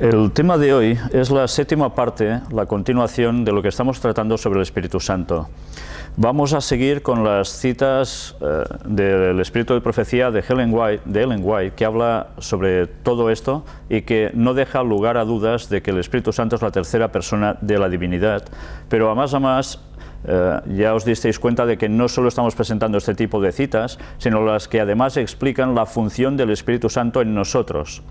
El tema de hoy es la séptima parte, la continuación de lo que estamos tratando sobre el Espíritu Santo. Vamos a seguir con las citas del Espíritu de Profecía de Ellen White, que habla sobre todo esto y que no deja lugar a dudas de que el Espíritu Santo es la tercera persona de la divinidad, pero a más ya os disteis cuenta de que no solo estamos presentando este tipo de citas, sino las que además explican la función del Espíritu Santo en nosotros.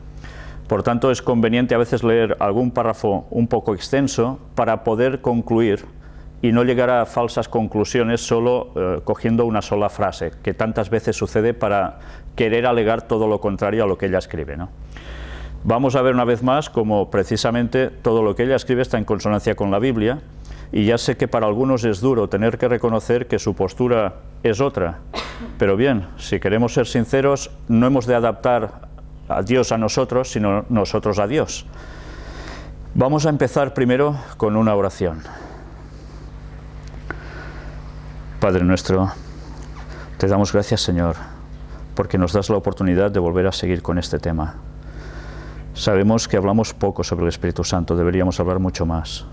Por tanto, es conveniente a veces leer algún párrafo un poco extenso para poder concluir y no llegar a falsas conclusiones solo cogiendo una sola frase, que tantas veces sucede para querer alegar todo lo contrario a lo que ella escribe, ¿no? Vamos a ver una vez más cómo precisamente todo lo que ella escribe está en consonancia con la Biblia, y ya sé que para algunos es duro tener que reconocer que su postura es otra, pero bien, si queremos ser sinceros, no hemos de adaptar a Dios a nosotros, sino nosotros a Dios. Vamos a empezar primero con una oración. Padre nuestro, te damos gracias, Señor, porque nos das la oportunidad de volver a seguir con este tema. Sabemos que hablamos poco sobre el Espíritu Santo, deberíamos hablar mucho más.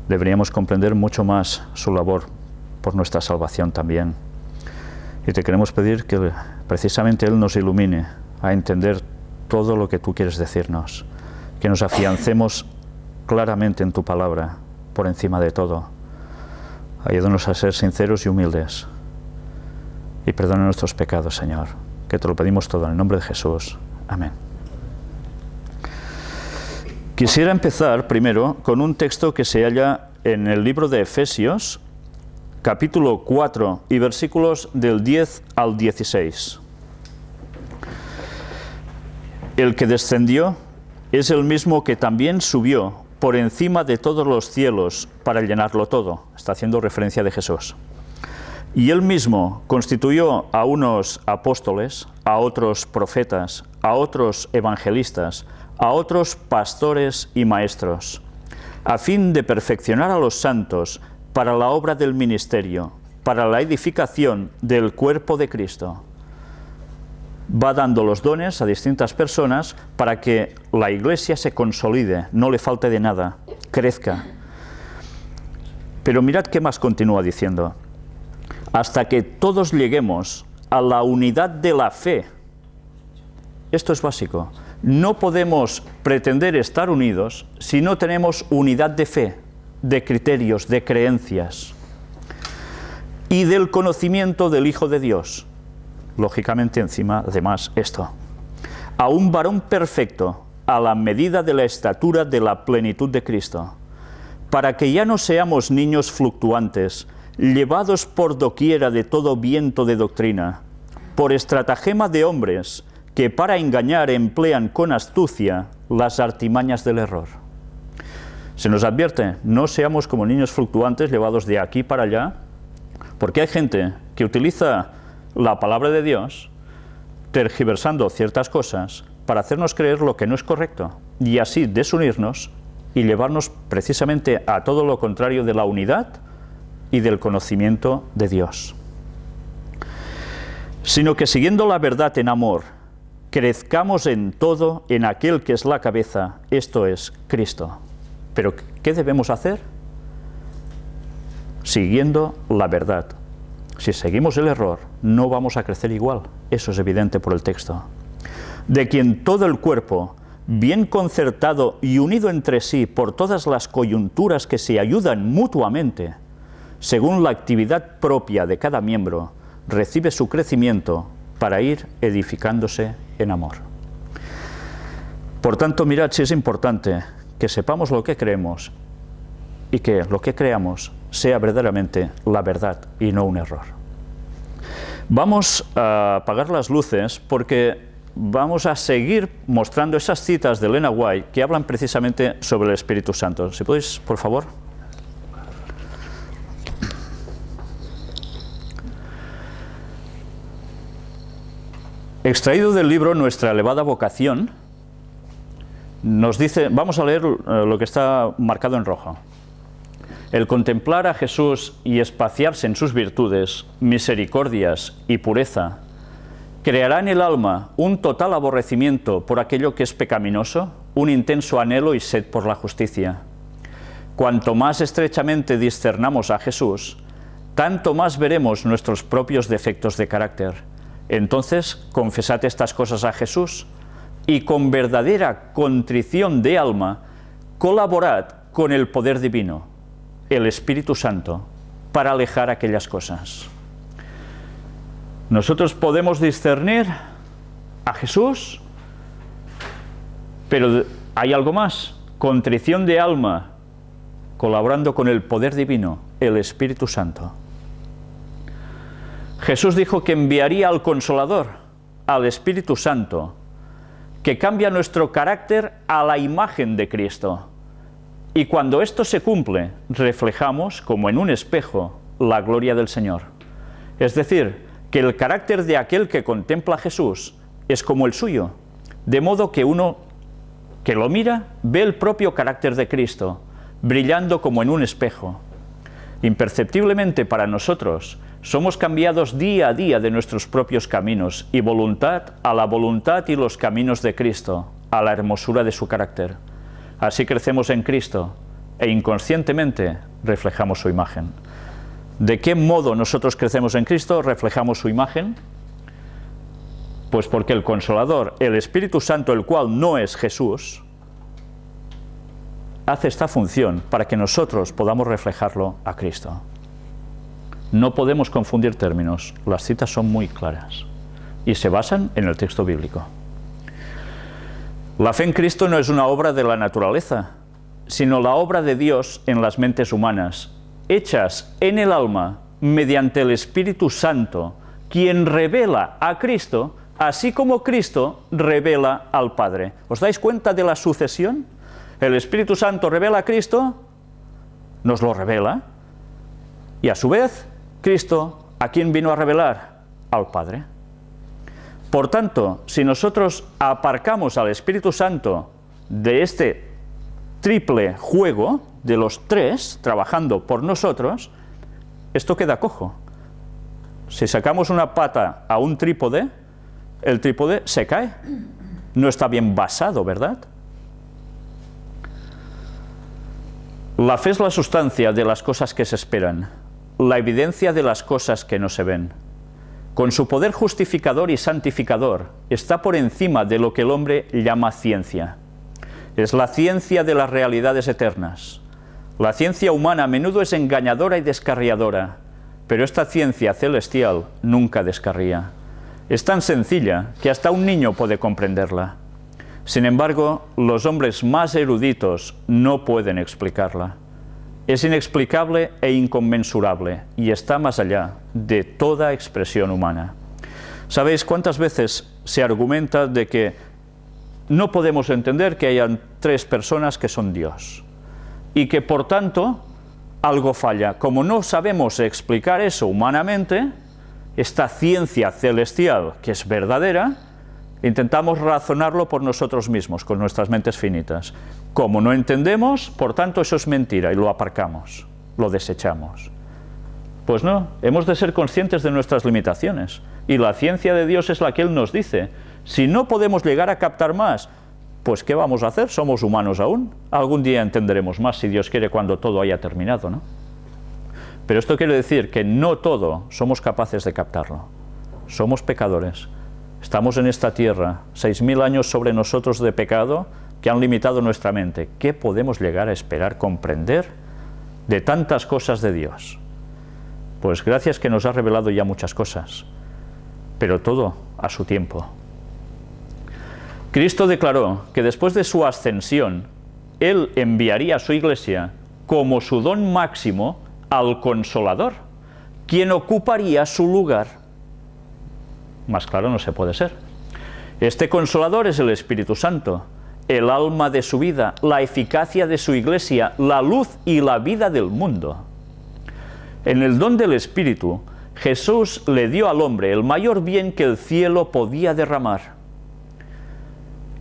Deberíamos comprender mucho más su labor por nuestra salvación también. Y te queremos pedir que precisamente Él nos ilumine a entender todo lo que tú quieres decirnos, que nos afiancemos claramente en tu palabra, por encima de todo. Ayúdanos a ser sinceros y humildes, y perdona nuestros pecados, Señor, que te lo pedimos todo en el nombre de Jesús. Amén. Quisiera empezar primero con un texto que se halla en el libro de Efesios, capítulo 4 y versículos del 10 al 16. El que descendió es el mismo que también subió por encima de todos los cielos para llenarlo todo. Está haciendo referencia de Jesús. Y él mismo constituyó a unos apóstoles, a otros profetas, a otros evangelistas, a otros pastores y maestros, a fin de perfeccionar a los santos para la obra del ministerio, para la edificación del cuerpo de Cristo. Va dando los dones a distintas personas para que la iglesia se consolide, no le falte de nada, crezca. Pero mirad qué más continúa diciendo. Hasta que todos lleguemos a la unidad de la fe. Esto es básico. No podemos pretender estar unidos si no tenemos unidad de fe, de criterios, de creencias. Y del conocimiento del Hijo de Dios. Lógicamente encima, además, esto. A un varón perfecto, a la medida de la estatura de la plenitud de Cristo, para que ya no seamos niños fluctuantes, llevados por doquiera de todo viento de doctrina, por estratagema de hombres, que para engañar emplean con astucia las artimañas del error. Se nos advierte, no seamos como niños fluctuantes llevados de aquí para allá, porque hay gente que utiliza la palabra de Dios, tergiversando ciertas cosas para hacernos creer lo que no es correcto y así desunirnos y llevarnos precisamente a todo lo contrario de la unidad y del conocimiento de Dios. Sino que siguiendo la verdad en amor, crezcamos en todo en aquel que es la cabeza, esto es Cristo. Pero ¿qué debemos hacer? Siguiendo la verdad. Si seguimos el error, no vamos a crecer igual. Eso es evidente por el texto. De quien todo el cuerpo, bien concertado y unido entre sí por todas las coyunturas que se ayudan mutuamente, según la actividad propia de cada miembro, recibe su crecimiento para ir edificándose en amor. Por tanto, mirad si es importante que sepamos lo que creemos y que lo que creamos sea verdaderamente la verdad y no un error. Vamos a apagar las luces porque vamos a seguir mostrando esas citas de Ellen White que hablan precisamente sobre el Espíritu Santo. Si podéis, por favor. Extraído del libro Nuestra elevada vocación, nos dice, vamos a leer lo que está marcado en rojo. El contemplar a Jesús y espaciarse en sus virtudes, misericordias y pureza, creará en el alma un total aborrecimiento por aquello que es pecaminoso un intenso anhelo y sed por la justicia. Cuanto más estrechamente discernamos a Jesús, tanto más veremos nuestros propios defectos de carácter. Entonces, confesad estas cosas a Jesús y con verdadera contrición de alma, colaborad con el poder divino, el Espíritu Santo, para alejar aquellas cosas. Nosotros podemos discernir a Jesús, pero hay algo más: contrición de alma, colaborando con el poder divino, el Espíritu Santo. Jesús dijo que enviaría al Consolador, al Espíritu Santo, que cambia nuestro carácter a la imagen de Cristo. Y cuando esto se cumple, reflejamos, como en un espejo, la gloria del Señor. Es decir, que el carácter de aquel que contempla a Jesús es como el suyo, de modo que uno que lo mira ve el propio carácter de Cristo, brillando como en un espejo. Imperceptiblemente para nosotros, somos cambiados día a día de nuestros propios caminos y voluntad a la voluntad y los caminos de Cristo, a la hermosura de su carácter. Así crecemos en Cristo e inconscientemente reflejamos su imagen. ¿De qué modo nosotros crecemos en Cristo? ¿Reflejamos su imagen? Pues porque el Consolador, el Espíritu Santo, el cual no es Jesús, hace esta función para que nosotros podamos reflejarlo a Cristo. No podemos confundir términos, las citas son muy claras y se basan en el texto bíblico. La fe en Cristo no es una obra de la naturaleza, sino la obra de Dios en las mentes humanas, hechas en el alma mediante el Espíritu Santo, quien revela a Cristo, así como Cristo revela al Padre. ¿Os dais cuenta de la sucesión? El Espíritu Santo revela a Cristo, nos lo revela, y a su vez, Cristo, ¿a quién vino a revelar? Al Padre. Por tanto, si nosotros aparcamos al Espíritu Santo de este triple juego, de los tres, trabajando por nosotros, esto queda cojo. Si sacamos una pata a un trípode, el trípode se cae. No está bien basado, ¿verdad? La fe es la sustancia de las cosas que se esperan, la evidencia de las cosas que no se ven. Con su poder justificador y santificador, está por encima de lo que el hombre llama ciencia. Es la ciencia de las realidades eternas. La ciencia humana a menudo es engañadora y descarriadora, pero esta ciencia celestial nunca descarría. Es tan sencilla que hasta un niño puede comprenderla. Sin embargo, los hombres más eruditos no pueden explicarla. Es inexplicable e inconmensurable y está más allá de toda expresión humana. ¿Sabéis cuántas veces se argumenta de que no podemos entender que hayan tres personas que son Dios? Y que por tanto algo falla. Como no sabemos explicar eso humanamente, esta ciencia celestial que es verdadera, intentamos razonarlo por nosotros mismos, con nuestras mentes finitas. Como no entendemos, por tanto eso es mentira y lo aparcamos, lo desechamos. Pues no, hemos de ser conscientes de nuestras limitaciones y la ciencia de Dios es la que Él nos dice. Si no podemos llegar a captar más, pues ¿qué vamos a hacer? Somos humanos aún. Algún día entenderemos más, si Dios quiere, cuando todo haya terminado, ¿no? Pero esto quiere decir que no todo somos capaces de captarlo. Somos pecadores. Estamos en esta tierra, 6000 años sobre nosotros de pecado que han limitado nuestra mente. ¿Qué podemos llegar a esperar, comprender de tantas cosas de Dios? Pues gracias que nos ha revelado ya muchas cosas, pero todo a su tiempo. Cristo declaró que después de su ascensión, Él enviaría a su iglesia como su don máximo al Consolador, quien ocuparía su lugar. Más claro no se puede ser. Este Consolador es el Espíritu Santo, el alma de su vida, la eficacia de su iglesia, la luz y la vida del mundo. En el don del Espíritu, Jesús le dio al hombre el mayor bien que el cielo podía derramar.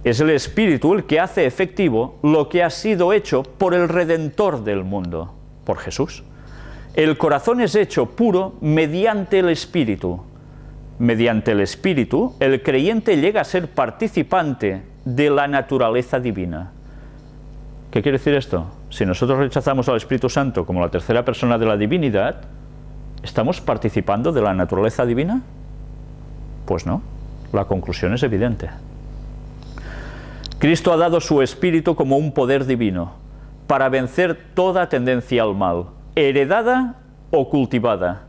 Es el Espíritu el que hace efectivo lo que ha sido hecho por el Redentor del mundo, por Jesús. El corazón es hecho puro mediante el Espíritu. Mediante el Espíritu, el creyente llega a ser participante de la naturaleza divina. ¿Qué quiere decir esto? Si nosotros rechazamos al Espíritu Santo como la tercera persona de la divinidad, ¿estamos participando de la naturaleza divina? Pues no, la conclusión es evidente. Cristo ha dado su Espíritu como un poder divino para vencer toda tendencia al mal, heredada o cultivada,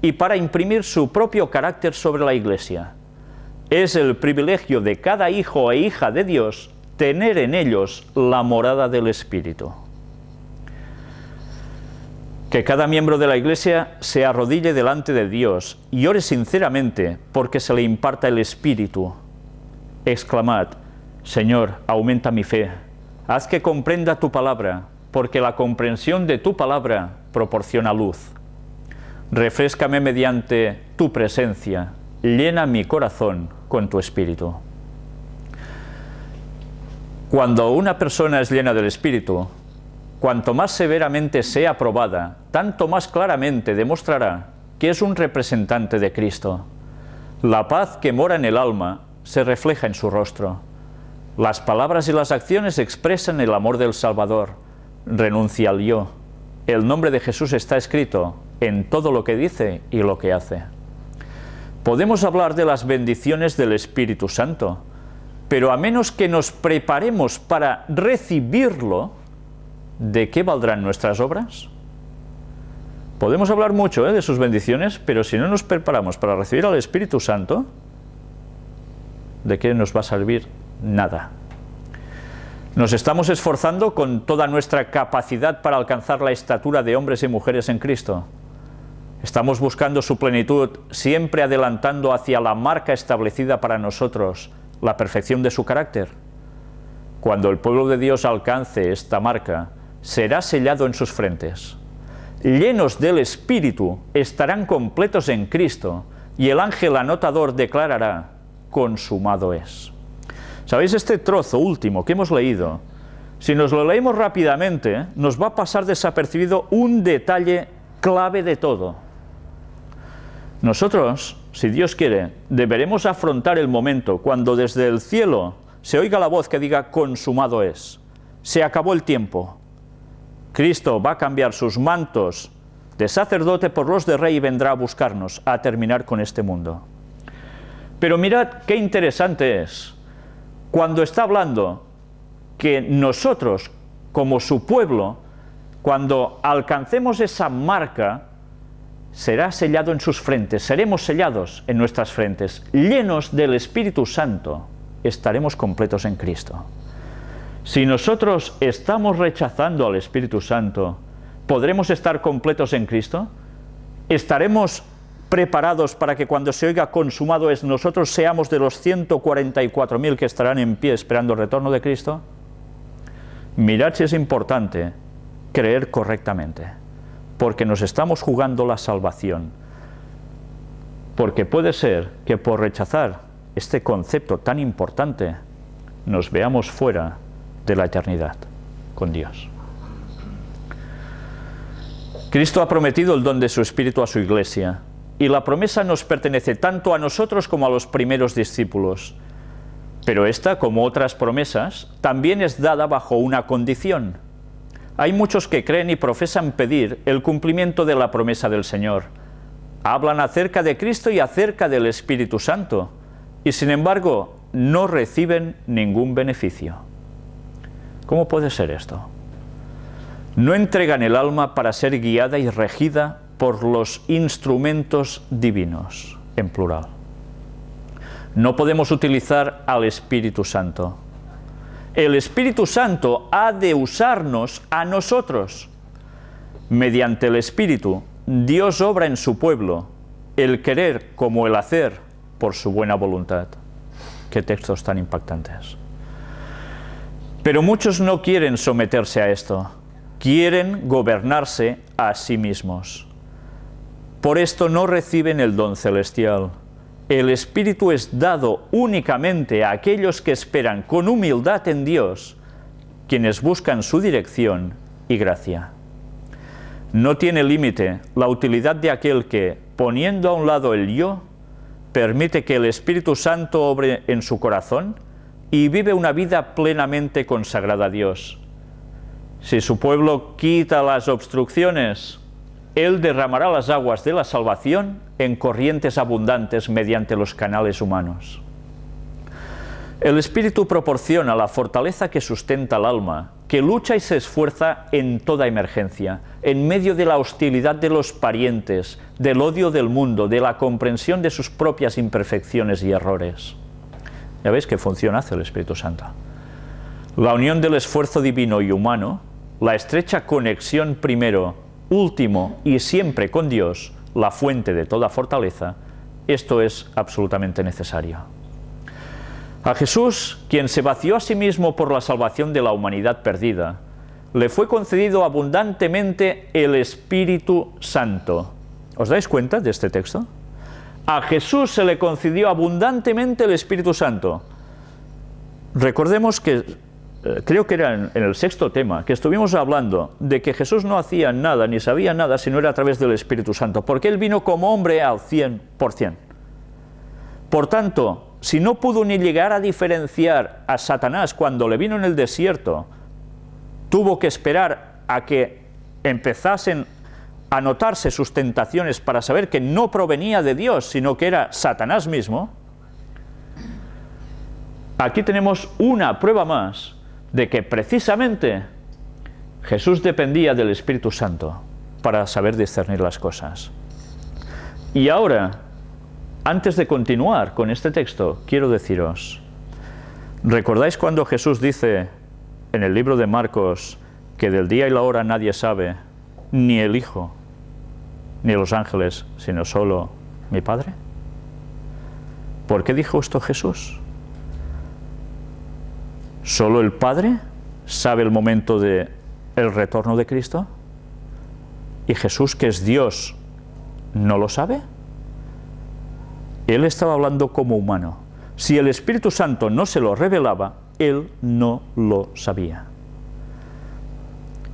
y para imprimir su propio carácter sobre la Iglesia. Es el privilegio de cada hijo e hija de Dios tener en ellos la morada del Espíritu. Que cada miembro de la Iglesia se arrodille delante de Dios y ore sinceramente porque se le imparta el Espíritu. Exclamad: Señor, aumenta mi fe, haz que comprenda tu palabra, porque la comprensión de tu palabra proporciona luz. Refréscame mediante tu presencia, llena mi corazón con tu Espíritu. Cuando una persona es llena del Espíritu, cuanto más severamente sea probada, tanto más claramente demostrará que es un representante de Cristo. La paz que mora en el alma se refleja en su rostro. Las palabras y las acciones expresan el amor del Salvador. Renuncia al yo. El nombre de Jesús está escrito en todo lo que dice y lo que hace. Podemos hablar de las bendiciones del Espíritu Santo, pero a menos que nos preparemos para recibirlo, ¿de qué valdrán nuestras obras? Podemos hablar mucho de sus bendiciones, pero si no nos preparamos para recibir al Espíritu Santo, ¿de qué nos va a servir? Nada. Nos estamos esforzando con toda nuestra capacidad para alcanzar la estatura de hombres y mujeres en Cristo. Estamos buscando su plenitud, siempre adelantando hacia la marca establecida para nosotros, la perfección de su carácter. Cuando el pueblo de Dios alcance esta marca, será sellado en sus frentes. Llenos del Espíritu, estarán completos en Cristo, y el ángel anotador declarará: consumado es. ¿Sabéis? Este trozo último que hemos leído, si nos lo leemos rápidamente, nos va a pasar desapercibido un detalle clave de todo. Nosotros, si Dios quiere, deberemos afrontar el momento cuando desde el cielo se oiga la voz que diga: consumado es. Se acabó el tiempo. Cristo va a cambiar sus mantos de sacerdote por los de rey y vendrá a buscarnos, a terminar con este mundo. Pero mirad qué interesante es, cuando está hablando que nosotros, como su pueblo, cuando alcancemos esa marca, será sellado en sus frentes, seremos sellados en nuestras frentes, llenos del Espíritu Santo, estaremos completos en Cristo. Si nosotros estamos rechazando al Espíritu Santo, ¿podremos estar completos en Cristo? ¿Estaremos preparados para que cuando se oiga consumado es, nosotros seamos de los 144.000 que estarán en pie esperando el retorno de Cristo? Mirad si es importante creer correctamente, porque nos estamos jugando la salvación. Porque puede ser que por rechazar este concepto tan importante nos veamos fuera de la eternidad con Dios. Cristo ha prometido el don de su Espíritu a su Iglesia, y la promesa nos pertenece tanto a nosotros como a los primeros discípulos. Pero esta, como otras promesas, también es dada bajo una condición. Hay muchos que creen y profesan pedir el cumplimiento de la promesa del Señor. Hablan acerca de Cristo y acerca del Espíritu Santo, y sin embargo no reciben ningún beneficio. ¿Cómo puede ser esto? No entregan el alma para ser guiada y regida por los instrumentos divinos, en plural. No podemos utilizar al Espíritu Santo. El Espíritu Santo ha de usarnos a nosotros. Mediante el Espíritu, Dios obra en su pueblo, el querer como el hacer, por su buena voluntad. Qué textos tan impactantes. Pero muchos no quieren someterse a esto. Quieren gobernarse a sí mismos. Por esto no reciben el don celestial. El Espíritu es dado únicamente a aquellos que esperan con humildad en Dios, quienes buscan su dirección y gracia. No tiene límite la utilidad de aquel que, poniendo a un lado el yo, permite que el Espíritu Santo obre en su corazón y vive una vida plenamente consagrada a Dios. Si su pueblo quita las obstrucciones, Él derramará las aguas de la salvación en corrientes abundantes mediante los canales humanos. El Espíritu proporciona la fortaleza que sustenta al alma, que lucha y se esfuerza en toda emergencia, en medio de la hostilidad de los parientes, del odio del mundo, de la comprensión de sus propias imperfecciones y errores. Ya veis qué función hace el Espíritu Santo. La unión del esfuerzo divino y humano, la estrecha conexión primero, último y siempre con Dios, la fuente de toda fortaleza, esto es absolutamente necesario. A Jesús, quien se vació a sí mismo por la salvación de la humanidad perdida, le fue concedido abundantemente el Espíritu Santo. ¿Os dais cuenta de este texto? A Jesús se le concedió abundantemente el Espíritu Santo. Recordemos que, creo que era en el sexto tema, que estuvimos hablando de que Jesús no hacía nada ni sabía nada si no era a través del Espíritu Santo, porque Él vino como hombre al 100%. Por tanto, si no pudo ni llegar a diferenciar a Satanás cuando le vino en el desierto, tuvo que esperar a que empezasen a notarse sus tentaciones para saber que no provenía de Dios, sino que era Satanás mismo. Aquí tenemos una prueba más de que precisamente Jesús dependía del Espíritu Santo para saber discernir las cosas. Y ahora, antes de continuar con este texto, quiero deciros, ¿recordáis cuando Jesús dice en el libro de Marcos que del día y la hora nadie sabe, ni el Hijo, ni los ángeles, sino solo mi Padre? ¿Por qué dijo esto Jesús? ¿Solo el Padre sabe el momento del retorno de Cristo? ¿Y Jesús, que es Dios, no lo sabe? Él estaba hablando como humano. Si el Espíritu Santo no se lo revelaba, Él no lo sabía.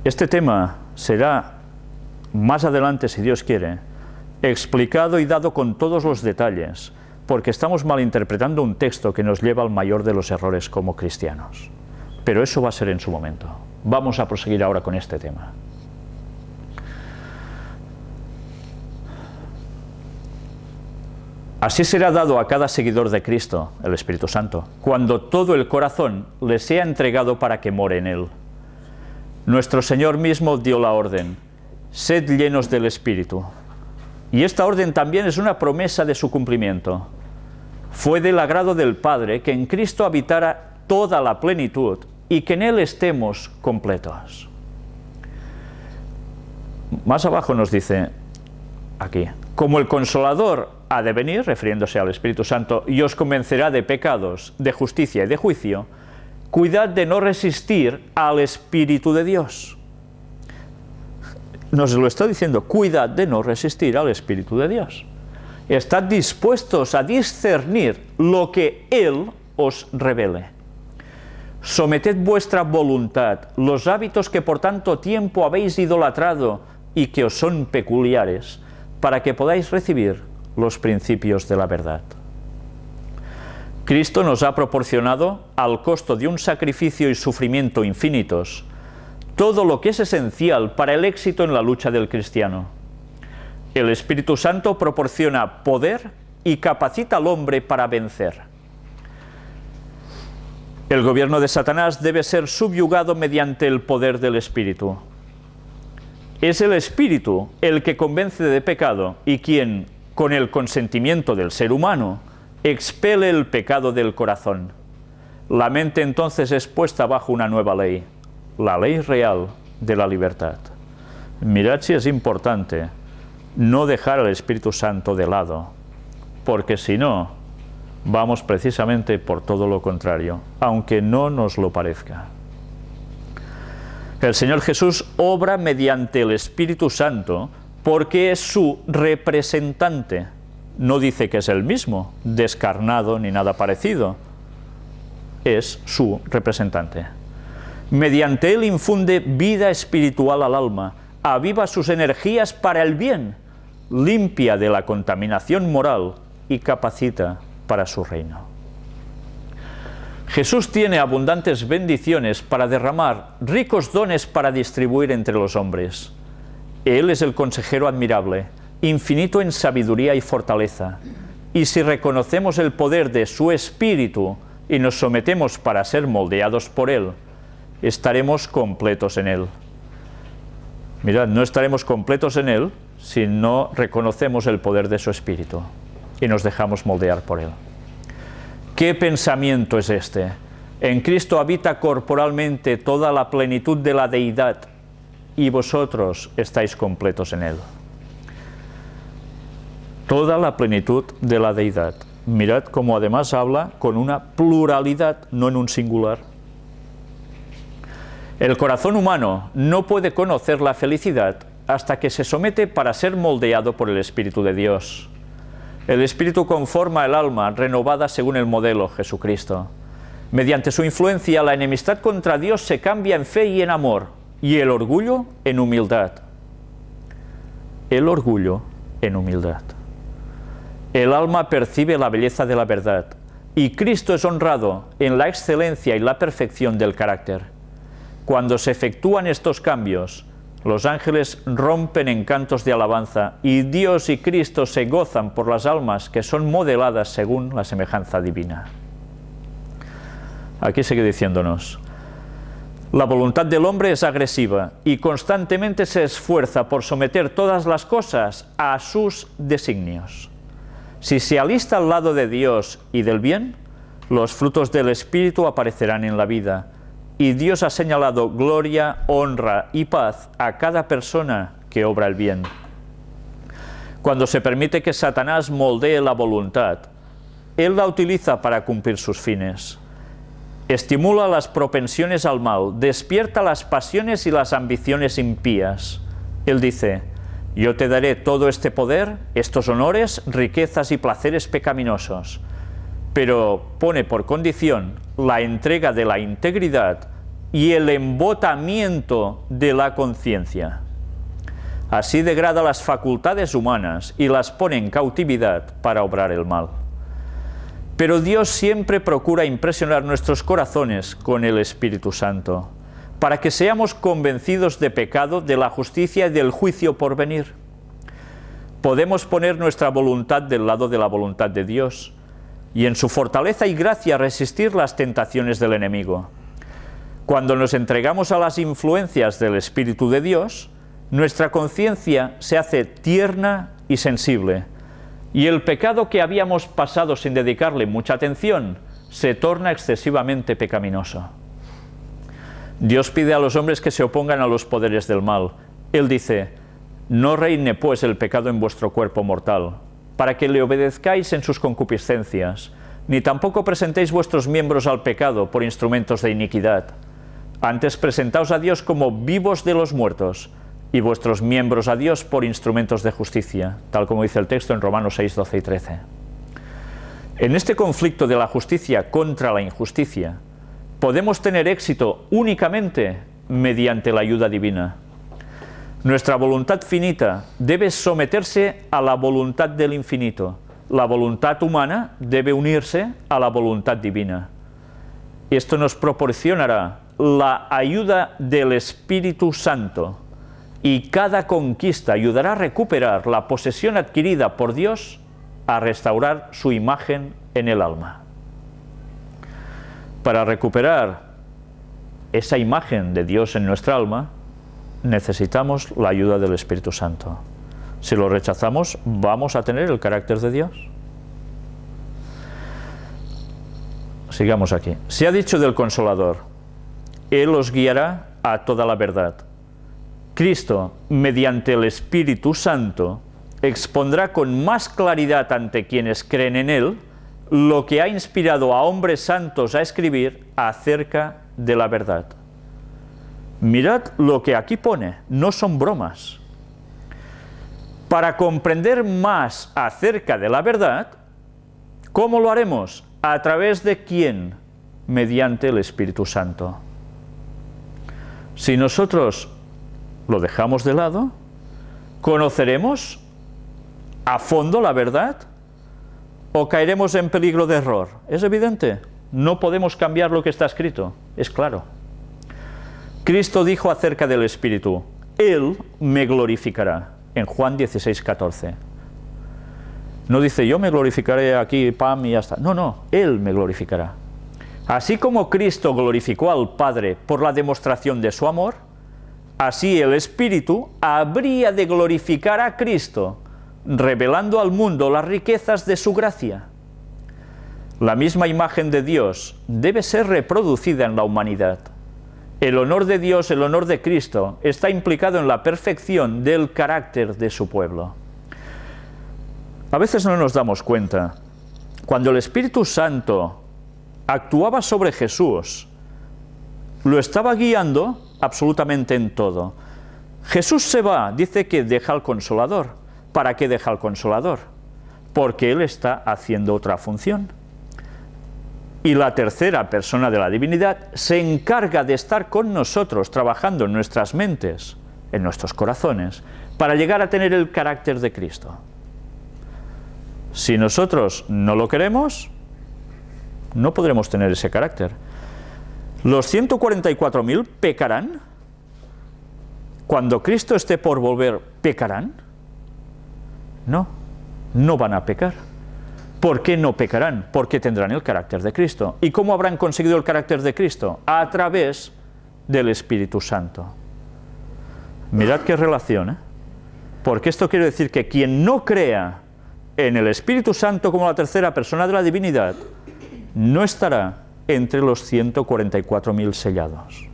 Este tema será más adelante, si Dios quiere, explicado y dado con todos los detalles, porque estamos malinterpretando un texto que nos lleva al mayor de los errores como cristianos. Pero eso va a ser en su momento. Vamos a proseguir ahora con este tema. Así será dado a cada seguidor de Cristo, el Espíritu Santo, cuando todo el corazón le sea entregado para que more en él. Nuestro Señor mismo dio la orden: sed llenos del Espíritu. Y esta orden también es una promesa de su cumplimiento. Fue del agrado del Padre que en Cristo habitara toda la plenitud y que en Él estemos completos. Más abajo nos dice, aquí, como el Consolador ha de venir, refiriéndose al Espíritu Santo, y os convencerá de pecados, de justicia y de juicio, cuidad de no resistir al Espíritu de Dios. Nos lo está diciendo, cuidad de no resistir al Espíritu de Dios. Estad dispuestos a discernir lo que Él os revele. Someted vuestra voluntad, los hábitos que por tanto tiempo habéis idolatrado y que os son peculiares, para que podáis recibir los principios de la verdad. Cristo nos ha proporcionado, al costo de un sacrificio y sufrimiento infinitos, todo lo que es esencial para el éxito en la lucha del cristiano. El Espíritu Santo proporciona poder y capacita al hombre para vencer. El gobierno de Satanás debe ser subyugado mediante el poder del Espíritu. Es el Espíritu el que convence de pecado y quien, con el consentimiento del ser humano, expele el pecado del corazón. La mente entonces es puesta bajo una nueva ley, la ley real de la libertad. Mirad si es importante no dejar al Espíritu Santo de lado, porque si no, vamos precisamente por todo lo contrario, aunque no nos lo parezca. El Señor Jesús obra mediante el Espíritu Santo porque es su representante. No dice que es el mismo, descarnado ni nada parecido. Es su representante. Mediante él infunde vida espiritual al alma, aviva sus energías para el bien, limpia de la contaminación moral y capacita para su reino. Jesús tiene abundantes bendiciones para derramar, ricos dones para distribuir entre los hombres. Él es el consejero admirable, infinito en sabiduría y fortaleza. Y si reconocemos el poder de su Espíritu y nos sometemos para ser moldeados por Él, estaremos completos en Él. Mirad, no estaremos completos en Él si no reconocemos el poder de su Espíritu y nos dejamos moldear por Él. ¿Qué pensamiento es este? En Cristo habita corporalmente toda la plenitud de la deidad y vosotros estáis completos en Él. Toda la plenitud de la deidad. Mirad cómo además habla con una pluralidad, no en un singular. El corazón humano no puede conocer la felicidad hasta que se somete para ser moldeado por el Espíritu de Dios. El Espíritu conforma el alma renovada según el modelo Jesucristo. Mediante su influencia, la enemistad contra Dios se cambia en fe y en amor, y el orgullo en humildad. El orgullo en humildad. El alma percibe la belleza de la verdad, y Cristo es honrado en la excelencia y la perfección del carácter. Cuando se efectúan estos cambios, los ángeles rompen en cantos de alabanza y Dios y Cristo se gozan por las almas que son modeladas según la semejanza divina. Aquí sigue diciéndonos: la voluntad del hombre es agresiva y constantemente se esfuerza por someter todas las cosas a sus designios. Si se alista al lado de Dios y del bien, los frutos del Espíritu aparecerán en la vida. Y Dios ha señalado gloria, honra y paz a cada persona que obra el bien. Cuando se permite que Satanás moldee la voluntad, él la utiliza para cumplir sus fines. Estimula las propensiones al mal, despierta las pasiones y las ambiciones impías. Él dice: yo te daré todo este poder, estos honores, riquezas y placeres pecaminosos. Pero pone por condición la entrega de la integridad y el embotamiento de la conciencia. Así degrada las facultades humanas y las pone en cautividad para obrar el mal. Pero Dios siempre procura impresionar nuestros corazones con el Espíritu Santo, para que seamos convencidos de pecado, de la justicia y del juicio por venir. Podemos poner nuestra voluntad del lado de la voluntad de Dios, y en su fortaleza y gracia resistir las tentaciones del enemigo. Cuando nos entregamos a las influencias del Espíritu de Dios, nuestra conciencia se hace tierna y sensible, y el pecado que habíamos pasado sin dedicarle mucha atención se torna excesivamente pecaminoso. Dios pide a los hombres que se opongan a los poderes del mal. Él dice: no reine pues el pecado en vuestro cuerpo mortal, para que le obedezcáis en sus concupiscencias, ni tampoco presentéis vuestros miembros al pecado por instrumentos de iniquidad. Antes presentaos a Dios como vivos de los muertos, y vuestros miembros a Dios por instrumentos de justicia, tal como dice el texto en Romanos 6, 12 y 13. En este conflicto de la justicia contra la injusticia, podemos tener éxito únicamente mediante la ayuda divina. Nuestra voluntad finita debe someterse a la voluntad del infinito. La voluntad humana debe unirse a la voluntad divina. Esto nos proporcionará la ayuda del Espíritu Santo, y cada conquista ayudará a recuperar la posesión adquirida por Dios, a restaurar su imagen en el alma. Para recuperar esa imagen de Dios en nuestra alma, necesitamos la ayuda del Espíritu Santo. Si lo rechazamos, ¿vamos a tener el carácter de Dios? Sigamos aquí. Se ha dicho del Consolador: Él os guiará a toda la verdad. Cristo, mediante el Espíritu Santo, expondrá con más claridad ante quienes creen en Él lo que ha inspirado a hombres santos a escribir acerca de la verdad. Mirad lo que aquí pone, no son bromas. Para comprender más acerca de la verdad, ¿cómo lo haremos? ¿A través de quién? Mediante el Espíritu Santo. Si nosotros lo dejamos de lado, ¿conoceremos a fondo la verdad o caeremos en peligro de error? ¿Es evidente? No podemos cambiar lo que está escrito, es claro. Cristo dijo acerca del Espíritu: Él me glorificará, en Juan 16, 14. No dice, yo me glorificaré aquí, pam, y ya está. No, no, Él me glorificará. Así como Cristo glorificó al Padre por la demostración de su amor, así el Espíritu habría de glorificar a Cristo, revelando al mundo las riquezas de su gracia. La misma imagen de Dios debe ser reproducida en la humanidad. El honor de Dios, el honor de Cristo, está implicado en la perfección del carácter de su pueblo. A veces no nos damos cuenta. Cuando el Espíritu Santo actuaba sobre Jesús, lo estaba guiando absolutamente en todo. Jesús se va, dice que deja al Consolador. ¿Para qué deja al Consolador? Porque Él está haciendo otra función. Y la tercera persona de la divinidad se encarga de estar con nosotros, trabajando en nuestras mentes, en nuestros corazones, para llegar a tener el carácter de Cristo. Si nosotros no lo queremos, no podremos tener ese carácter. ¿Los 144.000 pecarán? Cuando Cristo esté por volver, ¿pecarán? No, no van a pecar. ¿Por qué no pecarán? Porque tendrán el carácter de Cristo. ¿Y cómo habrán conseguido el carácter de Cristo? A través del Espíritu Santo. Mirad qué relación, ¿eh? Porque esto quiere decir que quien no crea en el Espíritu Santo como la tercera persona de la divinidad, no estará entre los 144.000 sellados.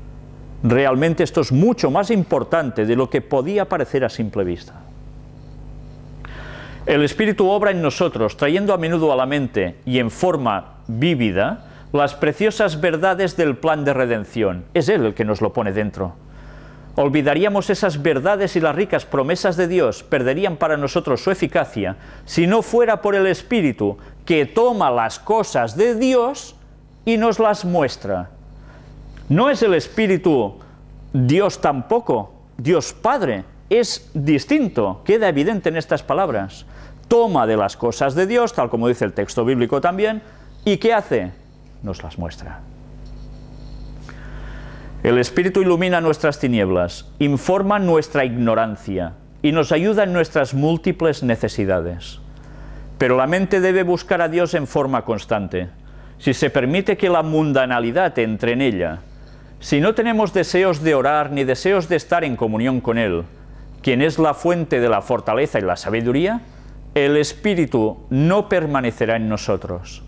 Realmente esto es mucho más importante de lo que podía parecer a simple vista. El Espíritu obra en nosotros, trayendo a menudo a la mente y en forma vívida las preciosas verdades del plan de redención. Es Él el que nos lo pone dentro. Olvidaríamos esas verdades y las ricas promesas de Dios, perderían para nosotros su eficacia, si no fuera por el Espíritu que toma las cosas de Dios y nos las muestra. No es el Espíritu Dios tampoco, Dios Padre, es distinto, queda evidente en estas palabras. Toma de las cosas de Dios, tal como dice el texto bíblico también, ¿y qué hace? Nos las muestra. El Espíritu ilumina nuestras tinieblas, informa nuestra ignorancia y nos ayuda en nuestras múltiples necesidades. Pero la mente debe buscar a Dios en forma constante. Si se permite que la mundanalidad entre en ella, si no tenemos deseos de orar ni deseos de estar en comunión con Él, quien es la fuente de la fortaleza y la sabiduría, el Espíritu no permanecerá en nosotros.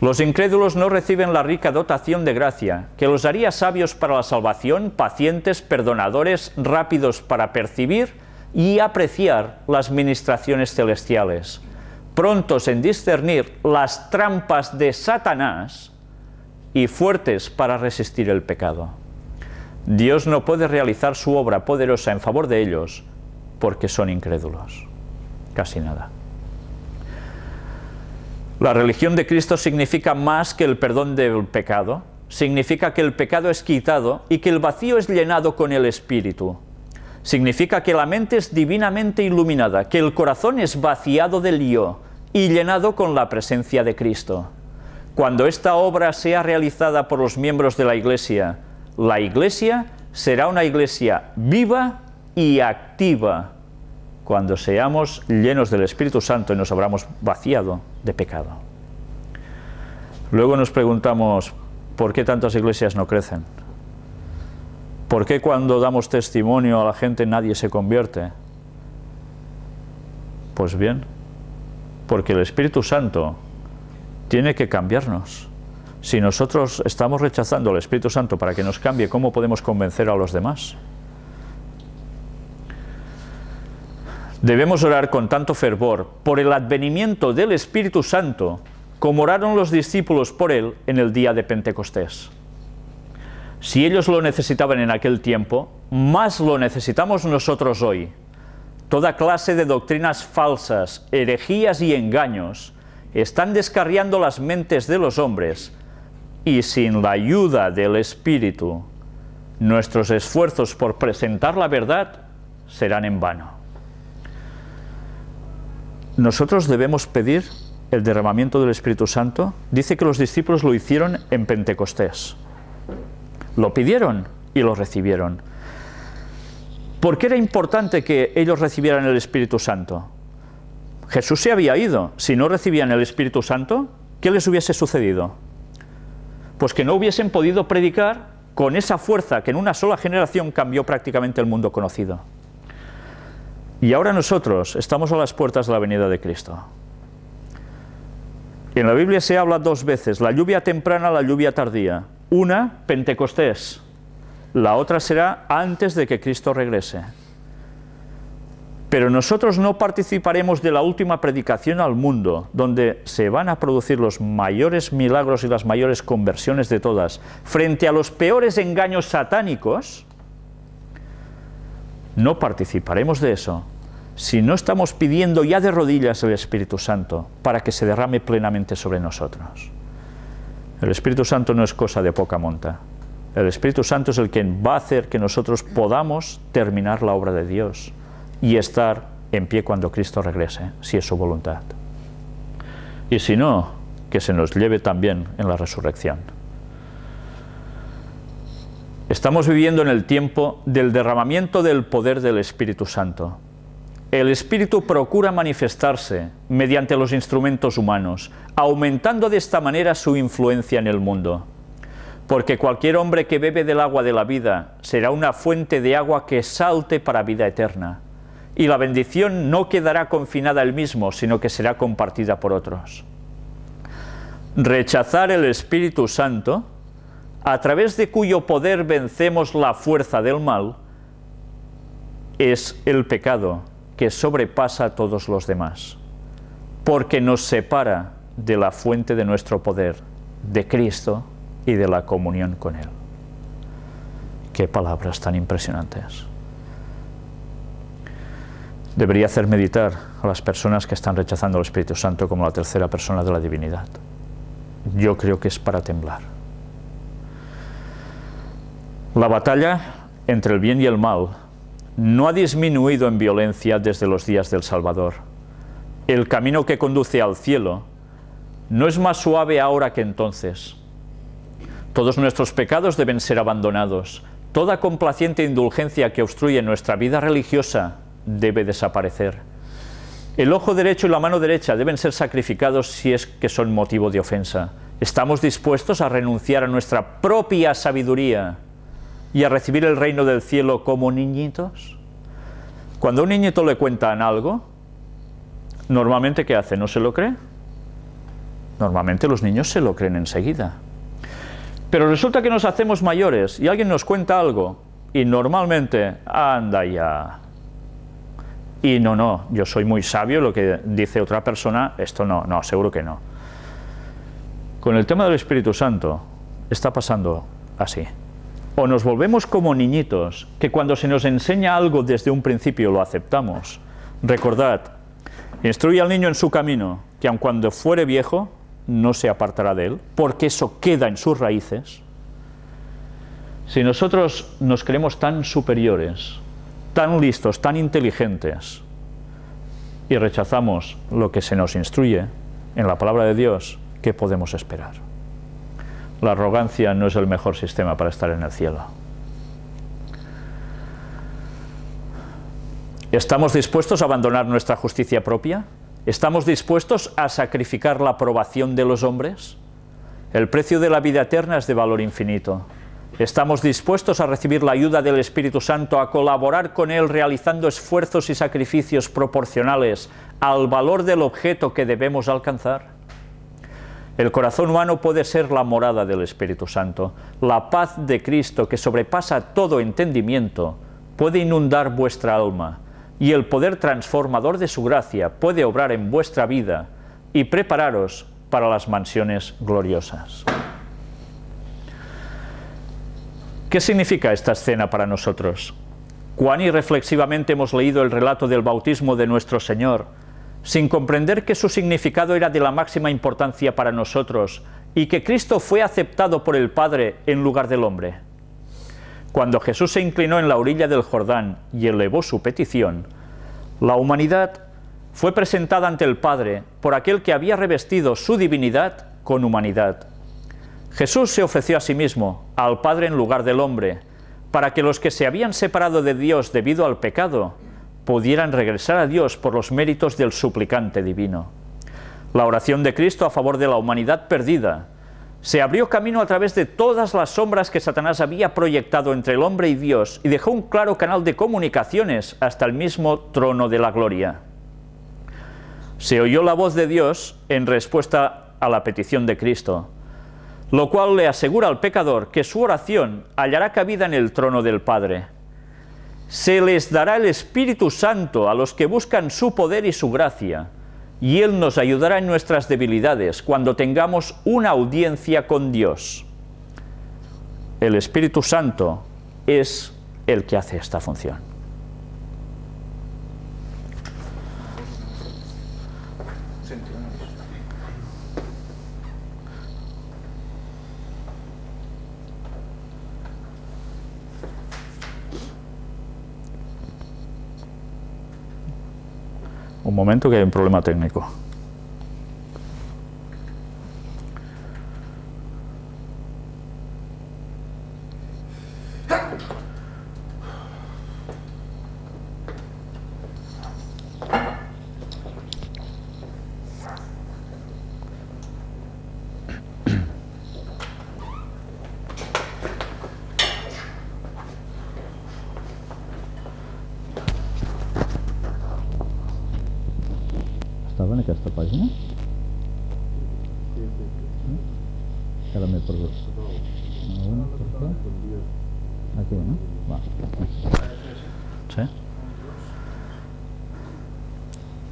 Los incrédulos no reciben la rica dotación de gracia, que los haría sabios para la salvación, pacientes, perdonadores, rápidos para percibir y apreciar las ministraciones celestiales, prontos en discernir las trampas de Satanás y fuertes para resistir el pecado. Dios no puede realizar su obra poderosa en favor de ellos porque son incrédulos. Casi nada. La religión de Cristo significa más que el perdón del pecado, significa que el pecado es quitado y que el vacío es llenado con el Espíritu. Significa que la mente es divinamente iluminada, que el corazón es vaciado del yo y llenado con la presencia de Cristo. Cuando esta obra sea realizada por los miembros de la Iglesia será una Iglesia viva y activa, cuando seamos llenos del Espíritu Santo y nos habramos vaciado de pecado. Luego nos preguntamos, ¿por qué tantas iglesias no crecen? ¿Por qué cuando damos testimonio a la gente nadie se convierte? Pues bien, porque el Espíritu Santo tiene que cambiarnos. Si nosotros estamos rechazando al Espíritu Santo para que nos cambie, ¿cómo podemos convencer a los demás? Debemos orar con tanto fervor por el advenimiento del Espíritu Santo como oraron los discípulos por él en el día de Pentecostés. Si ellos lo necesitaban en aquel tiempo, más lo necesitamos nosotros hoy. Toda clase de doctrinas falsas, herejías y engaños están descarriando las mentes de los hombres y sin la ayuda del Espíritu, nuestros esfuerzos por presentar la verdad serán en vano. Nosotros debemos pedir el derramamiento del Espíritu Santo, dice que los discípulos lo hicieron en Pentecostés. Lo pidieron y lo recibieron. ¿Por qué era importante que ellos recibieran el Espíritu Santo? Jesús se había ido. Si no recibían el Espíritu Santo, ¿qué les hubiese sucedido? Pues que no hubiesen podido predicar con esa fuerza que en una sola generación cambió prácticamente el mundo conocido. Y ahora nosotros estamos a las puertas de la venida de Cristo. En la Biblia se habla dos veces, la lluvia temprana, la lluvia tardía. Una, Pentecostés. La otra será antes de que Cristo regrese. Pero nosotros no participaremos de la última predicación al mundo, donde se van a producir los mayores milagros y las mayores conversiones de todas, frente a los peores engaños satánicos. No participaremos de eso si no estamos pidiendo ya de rodillas el Espíritu Santo para que se derrame plenamente sobre nosotros. El Espíritu Santo no es cosa de poca monta. El Espíritu Santo es el que va a hacer que nosotros podamos terminar la obra de Dios y estar en pie cuando Cristo regrese, si es su voluntad. Y si no, que se nos lleve también en la resurrección. Estamos viviendo en el tiempo del derramamiento del poder del Espíritu Santo. El Espíritu procura manifestarse mediante los instrumentos humanos, aumentando de esta manera su influencia en el mundo. Porque cualquier hombre que bebe del agua de la vida será una fuente de agua que salte para vida eterna. Y la bendición no quedará confinada a él mismo, sino que será compartida por otros. Rechazar el Espíritu Santo, a través de cuyo poder vencemos la fuerza del mal, es el pecado que sobrepasa a todos los demás, porque nos separa de la fuente de nuestro poder, de Cristo y de la comunión con Él. Qué palabras tan impresionantes. Debería hacer meditar a las personas que están rechazando al Espíritu Santo como la tercera persona de la divinidad. Yo creo que es para temblar. La batalla entre el bien y el mal no ha disminuido en violencia desde los días del Salvador. El camino que conduce al cielo no es más suave ahora que entonces. Todos nuestros pecados deben ser abandonados. Toda complaciente indulgencia que obstruye nuestra vida religiosa debe desaparecer. El ojo derecho y la mano derecha deben ser sacrificados si es que son motivo de ofensa. ¿Estamos dispuestos a renunciar a nuestra propia sabiduría y a recibir el reino del cielo como niñitos? Cuando a un niñito le cuentan algo, normalmente ¿qué hace? ¿No se lo cree? Normalmente los niños se lo creen enseguida. Pero resulta que nos hacemos mayores y alguien nos cuenta algo y normalmente, anda ya. Y no, yo soy muy sabio, lo que dice otra persona, esto no, seguro que no. Con el tema del Espíritu Santo está pasando así. O nos volvemos como niñitos, que cuando se nos enseña algo desde un principio lo aceptamos. Recordad, instruye al niño en su camino, que aun cuando fuere viejo, no se apartará de él, porque eso queda en sus raíces. Si nosotros nos creemos tan superiores, tan listos, tan inteligentes, y rechazamos lo que se nos instruye en la palabra de Dios, ¿qué podemos esperar? La arrogancia no es el mejor sistema para estar en el cielo. ¿Estamos dispuestos a abandonar nuestra justicia propia? ¿Estamos dispuestos a sacrificar la aprobación de los hombres? El precio de la vida eterna es de valor infinito. ¿Estamos dispuestos a recibir la ayuda del Espíritu Santo, a colaborar con Él realizando esfuerzos y sacrificios proporcionales al valor del objeto que debemos alcanzar? El corazón humano puede ser la morada del Espíritu Santo. La paz de Cristo, que sobrepasa todo entendimiento, puede inundar vuestra alma, y el poder transformador de su gracia puede obrar en vuestra vida y prepararos para las mansiones gloriosas. ¿Qué significa esta escena para nosotros? Cuán irreflexivamente hemos leído el relato del bautismo de nuestro Señor, sin comprender que su significado era de la máxima importancia para nosotros y que Cristo fue aceptado por el Padre en lugar del hombre. Cuando Jesús se inclinó en la orilla del Jordán y elevó su petición, la humanidad fue presentada ante el Padre por aquel que había revestido su divinidad con humanidad. Jesús se ofreció a sí mismo, al Padre en lugar del hombre, para que los que se habían separado de Dios debido al pecado pudieran regresar a Dios por los méritos del suplicante divino. La oración de Cristo a favor de la humanidad perdida se abrió camino a través de todas las sombras que Satanás había proyectado entre el hombre y Dios y dejó un claro canal de comunicaciones hasta el mismo trono de la gloria. Se oyó la voz de Dios en respuesta a la petición de Cristo, lo cual le asegura al pecador que su oración hallará cabida en el trono del Padre. Se les dará el Espíritu Santo a los que buscan su poder y su gracia, y Él nos ayudará en nuestras debilidades cuando tengamos una audiencia con Dios. El Espíritu Santo es el que hace esta función. Un momento, que hay un problema técnico. Estava en aquesta pàgina? Ara m'he perdut. Aquí, ¿no? Va. ¿Sí?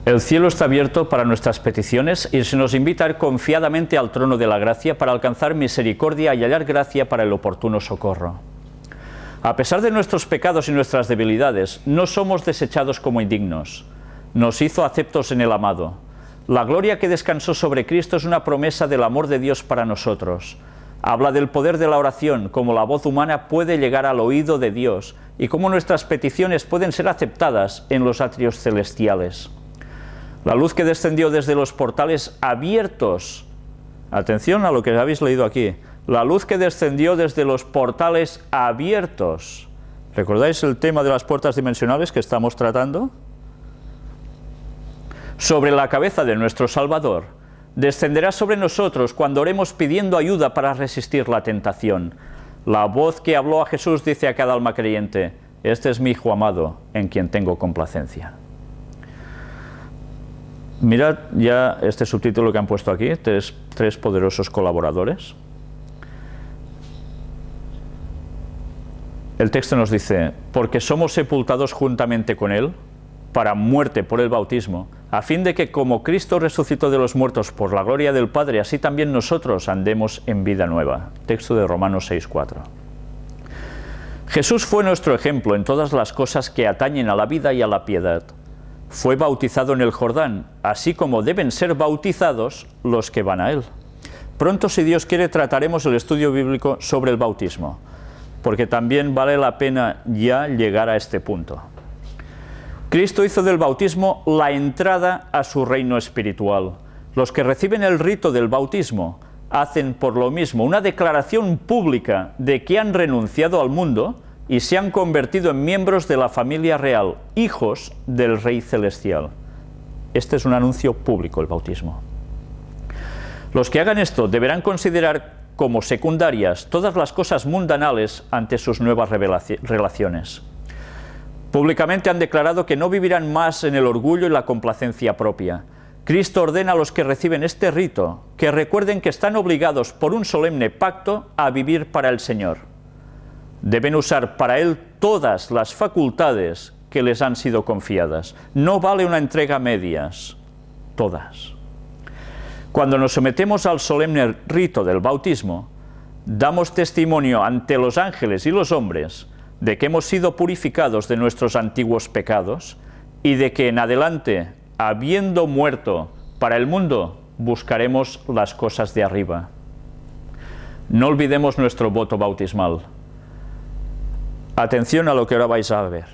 El cielo está abierto para nuestras peticiones y se nos invita a ir confiadamente al trono de la gracia para alcanzar misericordia y hallar gracia para el oportuno socorro. A pesar de nuestros pecados y nuestras debilidades, no somos desechados como indignos. Nos hizo aceptos en el amado. La gloria que descansó sobre Cristo es una promesa del amor de Dios para nosotros. Habla del poder de la oración, cómo la voz humana puede llegar al oído de Dios y cómo nuestras peticiones pueden ser aceptadas en los atrios celestiales. La luz que descendió desde los portales abiertos, atención a lo que habéis leído aquí, la luz que descendió desde los portales abiertos. ¿Recordáis el tema de las puertas dimensionales que estamos tratando? Sobre la cabeza de nuestro Salvador, descenderá sobre nosotros cuando oremos pidiendo ayuda para resistir la tentación. La voz que habló a Jesús dice a cada alma creyente: este es mi Hijo amado, en quien tengo complacencia. Mirad ya este subtítulo que han puesto aquí, tres poderosos colaboradores. El texto nos dice: porque somos sepultados juntamente con Él, para muerte por el bautismo, a fin de que como Cristo resucitó de los muertos por la gloria del Padre, así también nosotros andemos en vida nueva. Texto de Romanos 6:4. Jesús fue nuestro ejemplo en todas las cosas que atañen a la vida y a la piedad. Fue bautizado en el Jordán, así como deben ser bautizados los que van a Él. Pronto, si Dios quiere, trataremos el estudio bíblico sobre el bautismo, porque también vale la pena ya llegar a este punto. Cristo hizo del bautismo la entrada a su reino espiritual. Los que reciben el rito del bautismo hacen por lo mismo una declaración pública de que han renunciado al mundo y se han convertido en miembros de la familia real, hijos del Rey Celestial. Este es un anuncio público, el bautismo. Los que hagan esto deberán considerar como secundarias todas las cosas mundanales ante sus nuevas relaciones. Públicamente han declarado que no vivirán más en el orgullo y la complacencia propia. Cristo ordena a los que reciben este rito que recuerden que están obligados por un solemne pacto a vivir para el Señor. Deben usar para Él todas las facultades que les han sido confiadas. No vale una entrega a medias, todas. Cuando nos sometemos al solemne rito del bautismo, damos testimonio ante los ángeles y los hombres de que hemos sido purificados de nuestros antiguos pecados y de que en adelante, habiendo muerto para el mundo, buscaremos las cosas de arriba. No olvidemos nuestro voto bautismal. Atención a lo que ahora vais a ver.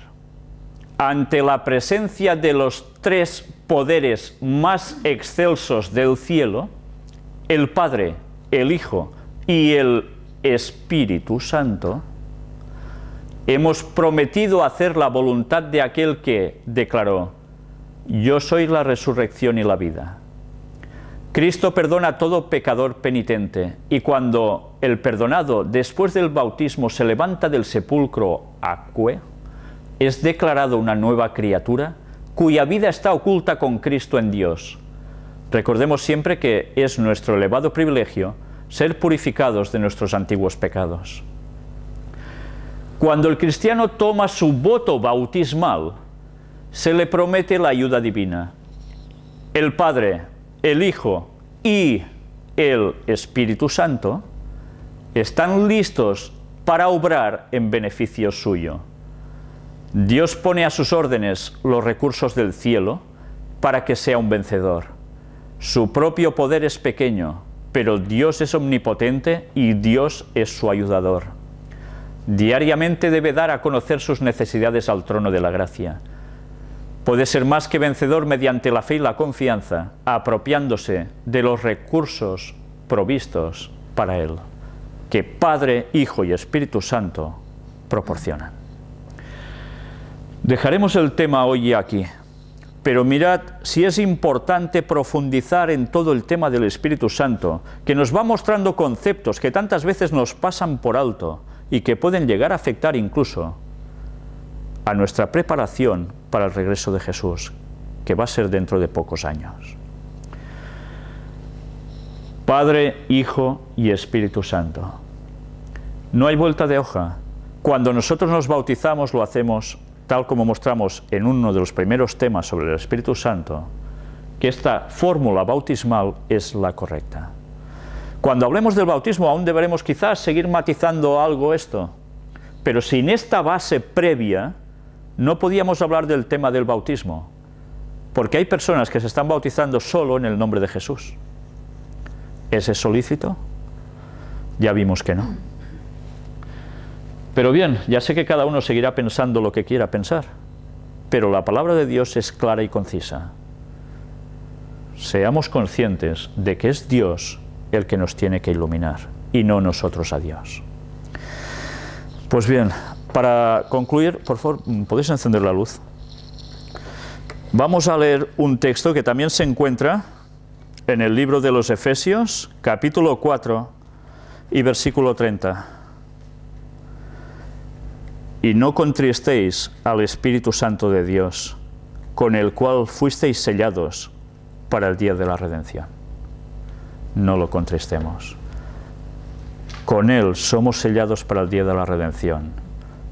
ante la presencia de los tres poderes más excelsos del cielo, el Padre, el Hijo y el Espíritu Santo, hemos prometido hacer la voluntad de aquel que declaró: yo soy la resurrección y la vida. Cristo perdona a todo pecador penitente, y cuando el perdonado después del bautismo se levanta del sepulcro aqueo, es declarado una nueva criatura cuya vida está oculta con Cristo en Dios. Recordemos siempre que es nuestro elevado privilegio ser purificados de nuestros antiguos pecados. Cuando el cristiano toma su voto bautismal, se le promete la ayuda divina. El Padre, el Hijo y el Espíritu Santo están listos para obrar en beneficio suyo. Dios pone a sus órdenes los recursos del cielo para que sea un vencedor. Su propio poder es pequeño, pero Dios es omnipotente y Dios es su ayudador. Diariamente debe dar a conocer sus necesidades al trono de la gracia. Puede ser más que vencedor mediante la fe y la confianza, apropiándose de los recursos provistos para él, que Padre, Hijo y Espíritu Santo proporcionan. Dejaremos el tema hoy aquí, pero mirad si es importante profundizar en todo el tema del Espíritu Santo, que nos va mostrando conceptos que tantas veces nos pasan por alto y que pueden llegar a afectar incluso a nuestra preparación para el regreso de Jesús, que va a ser dentro de pocos años. Padre, Hijo y Espíritu Santo. No hay vuelta de hoja. Cuando nosotros nos bautizamos lo hacemos tal como mostramos en uno de los primeros temas sobre el Espíritu Santo, que esta fórmula bautismal es la correcta. Cuando hablemos del bautismo aún deberemos quizás seguir matizando algo esto, pero sin esta base previa no podíamos hablar del tema del bautismo, porque hay personas que se están bautizando solo en el nombre de Jesús. ¿Es eso lícito? Ya vimos que no. Pero bien, ya sé que cada uno seguirá pensando lo que quiera pensar, pero la palabra de Dios es clara y concisa. Seamos conscientes de que es Dios el que nos tiene que iluminar, y no nosotros a Dios. Pues bien, para concluir, por favor, ¿podéis encender la luz? Vamos a leer un texto que también se encuentra en el libro de los Efesios, capítulo 4 y versículo 30. Y no contristéis al Espíritu Santo de Dios, con el cual fuisteis sellados para el día de la redención. No lo contristemos. Con Él somos sellados para el día de la redención.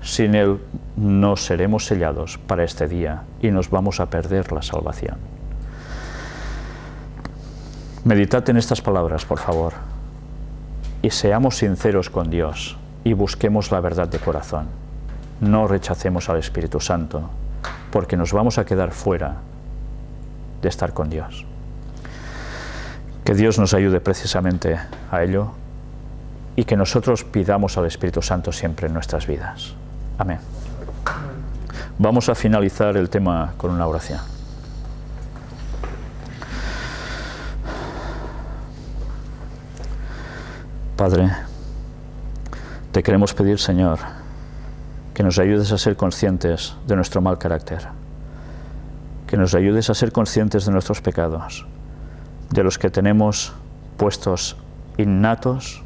Sin Él no seremos sellados para este día y nos vamos a perder la salvación. Meditad en estas palabras, por favor, y seamos sinceros con Dios y busquemos la verdad de corazón. No rechacemos al Espíritu Santo, porque nos vamos a quedar fuera de estar con Dios. Que Dios nos ayude precisamente a ello y que nosotros pidamos al Espíritu Santo siempre en nuestras vidas. Amén. Vamos a finalizar el tema con una oración. Padre, te queremos pedir, Señor, que nos ayudes a ser conscientes de nuestro mal carácter, que nos ayudes a ser conscientes de nuestros pecados, de los que tenemos puestos innatos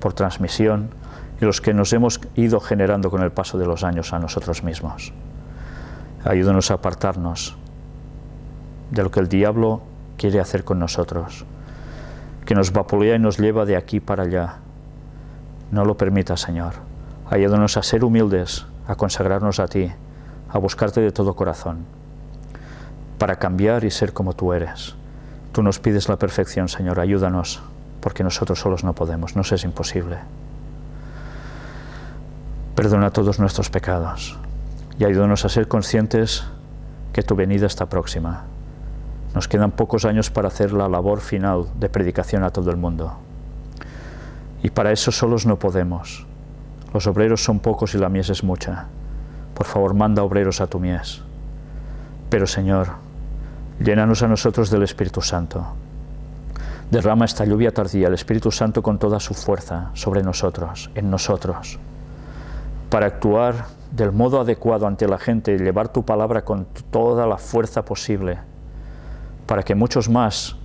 por transmisión y los que nos hemos ido generando con el paso de los años a nosotros mismos. Ayúdanos a apartarnos de lo que el diablo quiere hacer con nosotros, que nos vapulea y nos lleva de aquí para allá. No lo permitas, Señor. Ayúdanos a ser humildes, a consagrarnos a ti, a buscarte de todo corazón, para cambiar y ser como tú eres. Tú nos pides la perfección, Señor, ayúdanos, porque nosotros solos no podemos, nos es imposible. Perdona todos nuestros pecados y ayúdanos a ser conscientes que tu venida está próxima. Nos quedan pocos años para hacer la labor final de predicación a todo el mundo. Y para eso solos no podemos. Los obreros son pocos y la mies es mucha. Por favor, manda obreros a tu mies. Pero Señor, llénanos a nosotros del Espíritu Santo. Derrama esta lluvia tardía, el Espíritu Santo con toda su fuerza sobre nosotros, en nosotros, para actuar del modo adecuado ante la gente y llevar tu palabra con toda la fuerza posible, para que muchos más,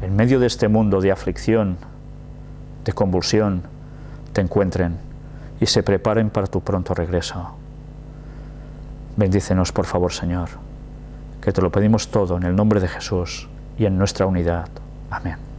en medio de este mundo de aflicción, de convulsión, te encuentren y se preparen para tu pronto regreso. Bendícenos, por favor, Señor, que te lo pedimos todo en el nombre de Jesús y en nuestra unidad. Amén.